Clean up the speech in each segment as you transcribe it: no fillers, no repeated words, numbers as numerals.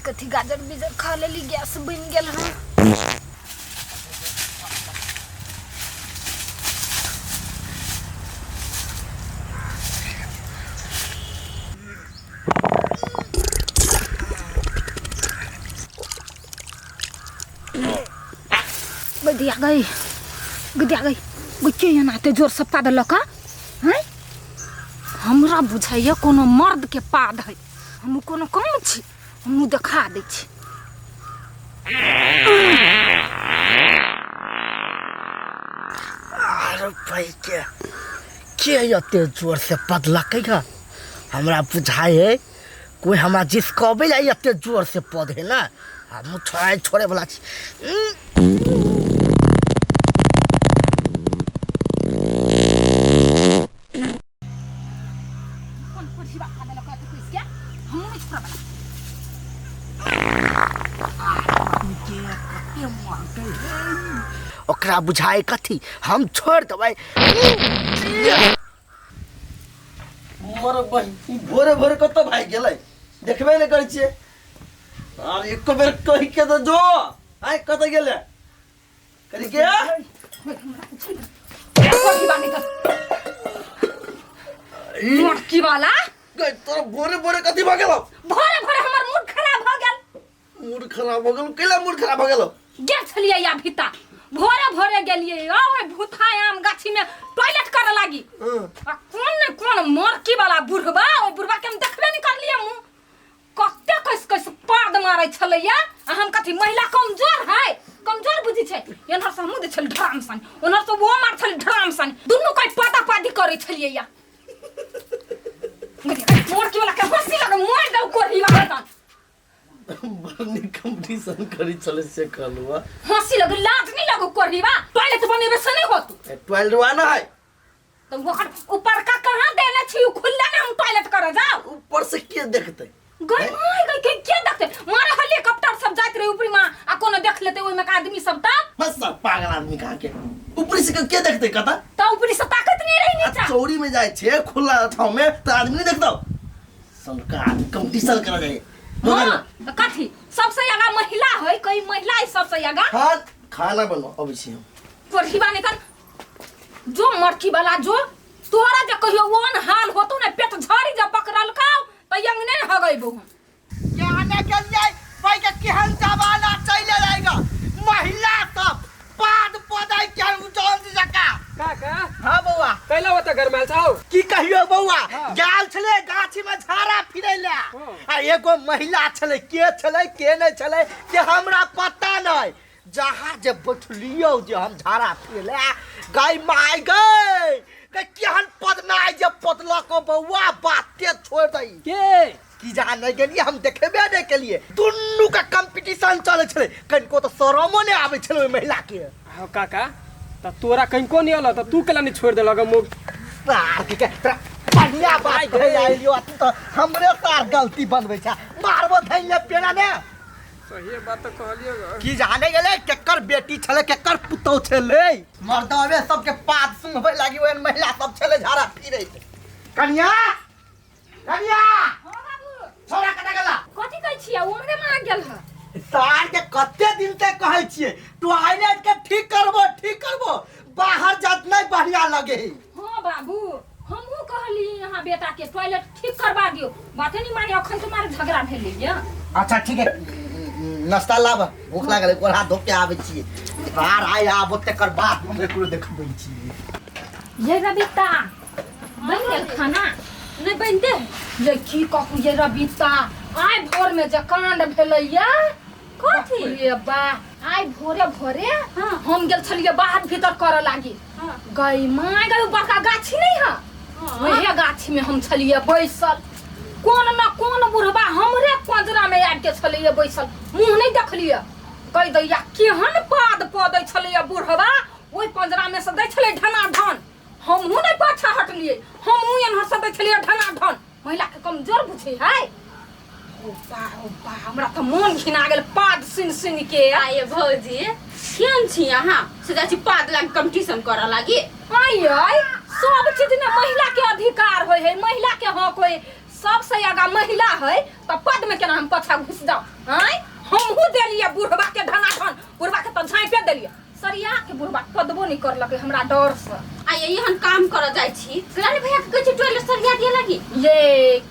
कथी गाजर बीजर खा लेली गैस बन गेल हन। गदिया गई बच्चे नाते जोर से पाद लका हैं। हमरा बुझाइए कोनो मर्द के पाद है। हम कोनो कम छी, हम देखा दै छी। अरे भाई के एते जोर से पदलकै का? हमरा बुझाइ है कोई हमरा जिसकबे ला एते जोर से पदे ना। हम छोड़े वाला छी। ओकरा बुझाए कथी, हम छोड़ देबै। मोर बहिन भोरे भोरे कत भाग गेलै, देखबे नहीं करै छियै। और एक बेर कहि के तो जो आइ कत गेलै करि के लड़की वाला तोरा भोरे भोरे कथी भ गेलो? भोरे भोरे हमर मूड खराब भ गेल। मूड खराब हो गेल? केला मूड खराब हो गेलो? गेल छलियै या भीता, भोरे भोरे गेलियै ओए भूथायाम गाछी में टॉयलेट करे लागी। आ कौन मरकी वाला बुढ़बा, ओ बुढ़बा के हम देखबे नहीं करलिए। मुंह कते कस पाद मारै छलैया। आ हम कथी महिला कमजोर है? कमजोर बुझी छै। एनहर से हमहु दे छल ड्राम सन, ओनहर से वो मार छल ड्राम सन, दुनु कोई पादा पादी करै छलियै या। मरकी वाला के हंसी लगे मोर दौ कोरी वाला बरनी कंपटीशन करी चले से कहलुआ। हंसी लगे लाज नहीं लगो कोरीवा। टॉयलेट बनेबे से नहीं होतु। टॉयलेट वाना है तो वखर ऊपर का कहां देले छी? खुल्ला में हम टॉयलेट करे जाओ। ऊपर से के देखते? गई के देखते? मारे हेलीकॉप्टर सब जात रहे ऊपरी में, आ कोनो देख लेते ओइ में का आदमी सब ता बस सब पागल आदमी कहा के ऊपरी से के देखते कता? तो ऊपरी से ताकत नहीं रही नीचा। चौड़ी में जाए छे खुला ठाव में तो आदमी नहीं देखता। सरकार कंपटीशन करा जाए। हां तो कथी सबसे आगा महिला है? कोई महिला है सबसे आगा? हां खाना बनो अवश्य हम कोरहीबा निकल जो मरकी वाला जो तोरा जे कहियो ओन हाल होतु ने पेट झड़ी जा पकड़ल खाओ तो यंगने ह गई बहु। जाने के लिए भाई के केहन जमाना चले जाएगा। महिला सब पाद पदाई के उजल जका काका हां बौआ कैला होता घर में छौ की कहियो बौआ। गाल छले गाछी में झाड़ा फिरै ले, आ एगो महिला छले, के नहीं छले के हमरा पता नहीं। जहाँ जे बैठलियो जे हम झाड़ा फिरले गाय माय गई के केहन पदनाई जे पतला को बौआ बाते छोड़ दई के की जाने गेलिए। हम देखेबे नहीं केलिए, दुन्नु का कंपटीशन चले छले। कनको तो शरमो नहीं आवे छले महिला के। हां काका त तोरा कहीं नहीं आला त तू केला नहीं छोड़ देलग मुग बार के बढ़िया बात है आइलियो। तू तो हमरे सार गलती बनबै छ, मारबो धैले पेना ने। सही बात कहलियो की जाने गेले केकर बेटी छले केकर पुतौ छले। मर्दवे सबके पाद सुंघबे लागी ओन महिला सब छले झाड़ा फिरै। कन्या हां बाबू छोरा कटा गेला। कथी कहै छियै? उमरे में आ गेल ह। सार के कते दिन से कहै छियै टॉयलेट के ठीक करबो बाहर जात नहीं बढ़िया लगे। हां बाबू हमहु कहली यहाँ बेटा के टॉयलेट ठीक करवा दियो, बाते नहीं मानी। अखन तुम्हारे झगड़ा भेलै या। अच्छा ठीक है, नाश्ता लाब, भूख लागल एक हाथ धो के आबै छियै। बाहर आइ आब तकर बाद हम एकरो देखबै छियै। ये रबिता बन गेल खाना? नहीं बनते ये की कहू। ये रबिता आइ भोर में जे कांड भेलैया कथी ये बा। आइ भोरे भोरे हम गेल छलिए बाहर भीतर करे लागी। गई माय गई बड़का गाछी नहीं है, वही गाछी में हम छलिए बैसल। कौन न कौन बुढ़बा हमरे पंजरा में आबि के छलिए बैसल। मुंह नहीं देखलिए कह दैया केहन पाद पदै छलिए बुढ़बा। ओइ पंजरा में से दै छले ढनाढन, हमहु नहीं पाछा हटलिए, हमहु एनहर से दै छलिए ढनाढन। महिला के कमजोर बुझे है। ओ बा हमरा तो मन घिना गेल पाद सुन के। आये भौजी केहन छी अहाँ से जाची पाद लाग कंपटीशन करा लागी? आई सब चीज में महिला के अधिकार होय है, महिला के हक होय। सबसे आगा महिला है तो पद में केना हम पछा घुस जाओ आय हमहू देलिए बुढ़वा के धनाधन बुढ़वा के तो झाँपे देलिए सरिया के बुढ़वा पदबो नहीं करलक हमरा डर से आ यही काम कर जाय छी रानी भैया के कहै छी टॉयलेट सरिया दिए लगी ये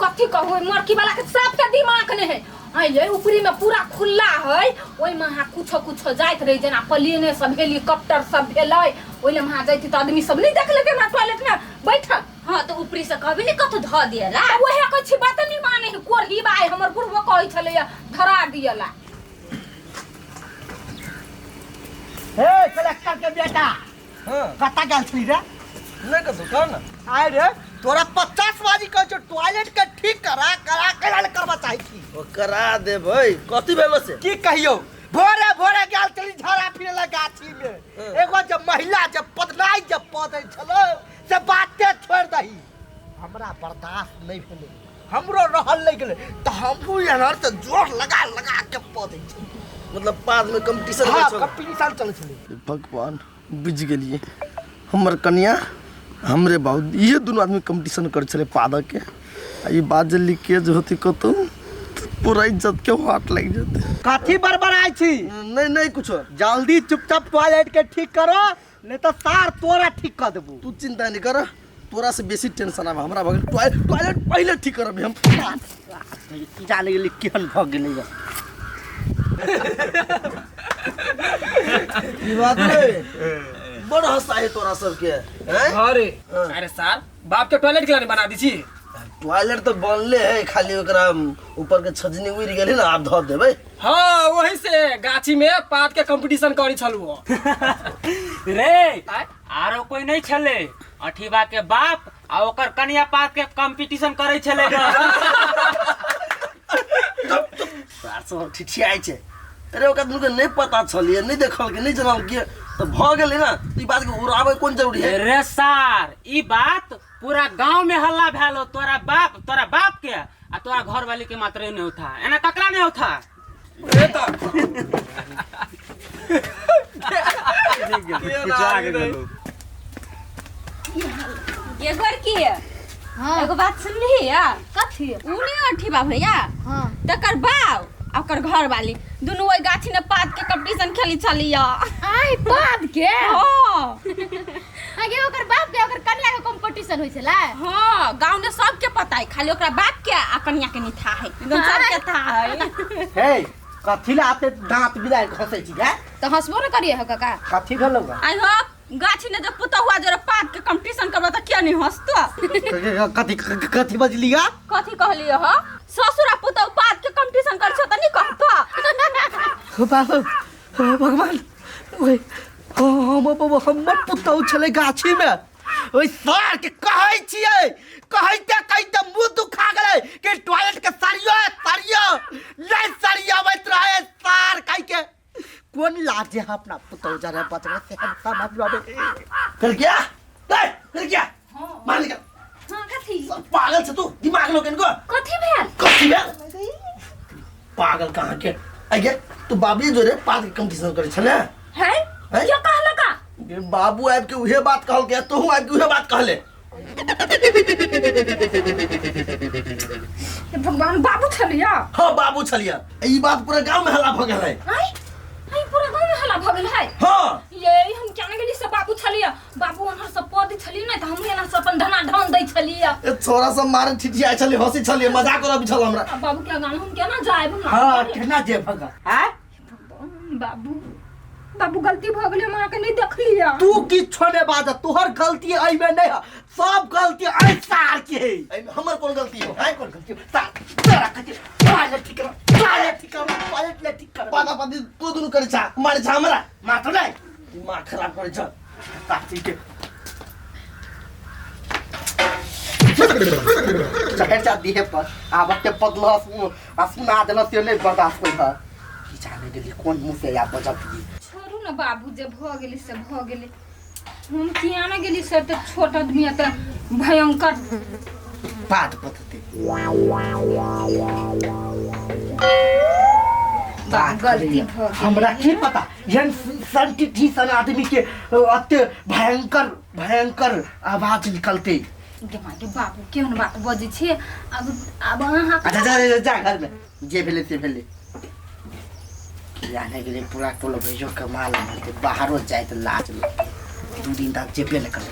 कथी कहू मरकी वाला के सबके दिमाग ने है आ ये ऊपरी में पूरा खुला है ओइ में हां कुछो जाइत रही जेना प्लेन सब हेलीकॉप्टर सब भेलै ओइले में जाइत त आदमी सब नहीं देख लेके ना टॉयलेट में बैठल हां तो ऊपरी से कहबे नहीं कत ध दिएला ओहे कहै छी बात नहीं माने है कोरही बाई हमर बुढ़वा कहै छले धरा दियला हे कलेक्टर के बेटा हां कता गेल छली रे नहीं कतो कौन आय रे तोरा 50 बाजी कहै छ टॉयलेट के ठीक करा करबा चाहि छी ओ करा दे भाई कथी भेलो से की कहियो भोरे गेल छली झाड़ा फिरे ला गाछी में एगो जब महिला जब पदनाई जब पदै छलो से बाते छोड़ दही हमरा बर्दाश्त नहीं भेलै हमरो रहल नहीं गेलै त हमहू एनर से जोर लगा के पदै छी मतलब बाद में कंपटीशन हां चल कंपटीशन चलै छलै भगवान बुझ गेलिए हमर कन्या हमरे बाबू ये दोनों आदमी कंपटीशन कर चले पादक के ये बात जे लीकेज होती कतो पूरा इज्जत के हाथ लग जाते काठी बड़बड़ाई छी नहीं कुछ जल्दी चुपचाप टॉयलेट के ठीक करो नहीं तो सार तोरा ठीक कर देबू तू चिंता नहीं कर तोरा से बेसी टेंशन आबे हमरा भगल टॉयलेट पहले ठीक करबे हम जाने गेली केहन भ गेलै ई बात रे बड़ हंसा है तोरा सबके हैं अरे अरे सर बाप के टॉयलेट के लिए बना दी छी टॉयलेट तो बनले है खाली ओकरा ऊपर के छजनी उड़ गेलै ना आप धर देबै हाँ वही से गाछी में पात के कंपटीशन करी छलु रे आरो कोई नहीं छले अठीबा के बाप आ ओकर कन्या पात के कंपटीशन करे छले सार ठिठियाइ छै अरे ओकरा दुनू के नहीं पता छलिए नहीं देखल के नहीं जानल के तो भ गेलै ना ई बात के उड़ाबै कोन जरूरी है रे सार ई बात पूरा गांव में हल्ला भेलो तोरा बाप के आ तोरा घर वाली के मात्र नहीं होता एना ककरा नहीं होता ए तो ये घर की है हां एगो बात सुनली है कथी उनी अठीबा भैया हां तकर बाव ओकर घर वाली दुनू ओइ गाछी ने पात के कंपटीशन खेली छलिया आइ पाद के हां आगे ओकर बाप के ओकर कन्या के कंपटीशन होय छला हां गांव ने सबके पता है खाली ओकरा बाप के आ कन्या के नहीं था है एकदम सबके था है हे कथी ला आते दांत बिलाइ खसै छी गे तो हंसबो न करिए हो काका कथी भेलौ गे आई हो गाछी ने जब पुता हुआ जरा पात के कंपटीशन करबा त क्या नहीं हंसतो कथी बजली गा कथी कहलिए हो ससुरा पुता पात के कंपटीशन कर छ त नहीं कहतो बाबू भगवान ओए हमर पुतौ छलै गाछी में ओइ सार के कहै छियै कहैते मुंह दुखा गेलै कि टॉयलेट के सरियो नहीं सरियावैत रहे सार कहि के कोन लाजे अपना पुतौ जरा बचने से हम समझ लबे कर क्या मान ले हां कथी पागल छ तू दिमाग लो केनको कथी भेल कथी भेल पागल कहां के आगे तू बाबी जोरे पात के कंपटीशन करे छले है हैं? क्या कहला का बाबू आब के उहे बात कहल के तू आब के उहे बात कहले भगवान बाबू छलिया हां बाबू छलिया ई बात पूरा गांव में हल्ला भ गेल है आई पूरा गांव में हल्ला भ गेल है हां ये हम क्या गेली से बाबू छलिया बाबू अनहर सब पद छली नै त हम एना से अपन धना ढन दै छलिया ए छोरा सब मारे ठिठिया छले हंसी छले मजाक करब छल हमरा बाबू के गाना हम केना जायब हां केना जे भगा हैं बाबू गलती भ गेलै हम के नहीं देखलिया तू किछो ने बाजा तोहर गलती आई में नहीं है सब गलती आई सार के है ए हमर कोन गलती हो आई कोन गलती सार तेरा कथी टॉयलेट ठीक कर पादा पादी तू दुनु करे छा मारे छा हमरा मात्र नहीं दिमाग खराब करे छ ताती के चढ़ जा दिए पर आब के पतला सुना देला से नहीं बर्दाश्त होई है की जाने गेली कोन मुंह से या बजब दी छोड़ू ना बाबू जे भ गेली से भ गेली हम किया ना गेली से त छोट आदमी त भयंकर बात पतते गलती भ गेली हमरा की पता यन संटिटी सन आदमी के अत्य भयंकर आवाज निकलते गे माँ गे बाबू केहन बात बजै छी अब अहाँ अच्छा जा जा घर में जे भेले से भेले जाने के लिए पूरा टोल भेजो कमाल बाहरो जाए तो लाज 2 दिन तक जेबे न कर